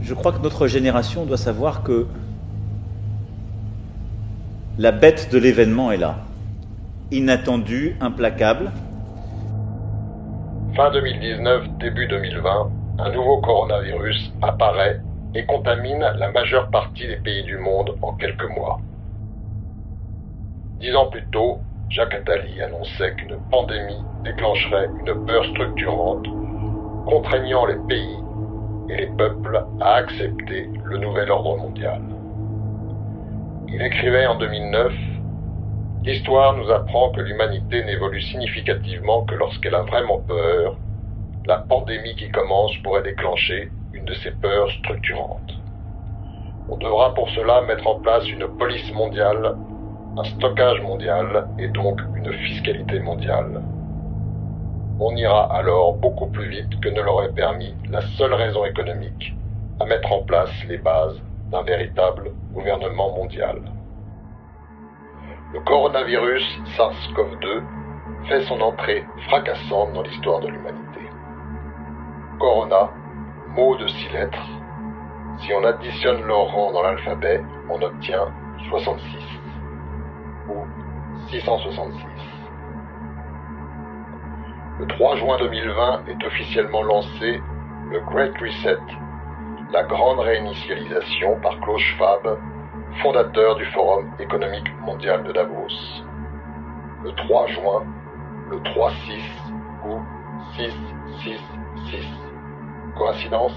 Je crois que notre génération doit savoir que la bête de l'événement est là. Inattendue, implacable. Fin 2019, début 2020, un nouveau coronavirus apparaît et contamine la majeure partie des pays du monde en quelques mois. 10 ans plus tôt, Jacques Attali annonçait qu'une pandémie déclencherait une peur structurante, contraignant les pays et les peuples à accepter le nouvel ordre mondial. Il écrivait en 2009 « L'histoire nous apprend que l'humanité n'évolue significativement que lorsqu'elle a vraiment peur. La pandémie qui commence pourrait déclencher une de ces peurs structurantes. On devra pour cela mettre en place une police mondiale, un stockage mondial et donc une fiscalité mondiale. On ira alors beaucoup plus vite que ne l'aurait permis la seule raison économique à mettre en place les bases d'un véritable gouvernement mondial. » Le coronavirus SARS-CoV-2 fait son entrée fracassante dans l'histoire de l'humanité. Corona, mot de 6 lettres. Si on additionne leurs rangs dans l'alphabet, on obtient 66 ou 666. Le 3 juin 2020 est officiellement lancé le Great Reset, la grande réinitialisation par Klaus Schwab, fondateur du Forum économique mondial de Davos. Le 3 juin, le 3-6 ou 666. Coïncidence ?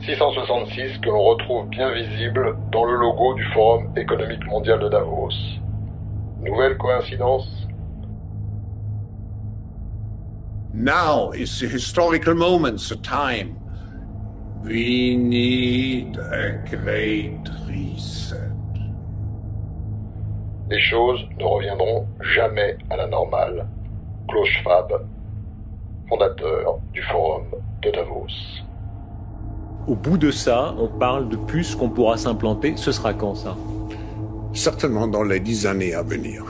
666 que l'on retrouve bien visible dans le logo du Forum économique mondial de Davos. Nouvelle coïncidence ? Now is the historical moment, the time. We need a great reset. Les choses ne reviendront jamais à la normale. Klaus Schwab, fondateur du Forum de Davos. Au bout de ça, on parle de puces qu'on pourra s'implanter. Ce sera quand ça ? Certainement dans les 10 années à venir.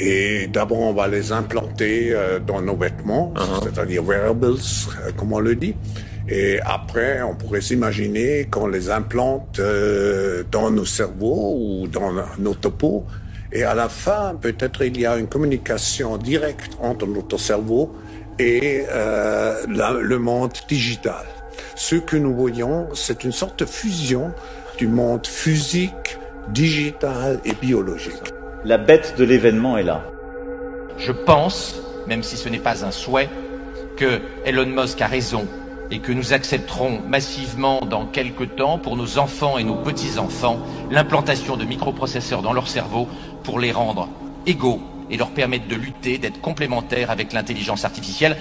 Et d'abord, on va les implanter dans nos vêtements, c'est-à-dire wearables, comme on le dit. Et après, on pourrait s'imaginer qu'on les implante dans nos cerveaux ou dans notre peau. Et à la fin, peut-être il y a une communication directe entre notre cerveau et le monde digital. Ce que nous voyons, c'est une sorte de fusion du monde physique, digital et biologique. La bête de l'événement est là. Je pense, même si ce n'est pas un souhait, que Elon Musk a raison et que nous accepterons massivement dans quelques temps, pour nos enfants et nos petits-enfants, l'implantation de microprocesseurs dans leur cerveau pour les rendre égaux et leur permettre de lutter, d'être complémentaires avec l'intelligence artificielle.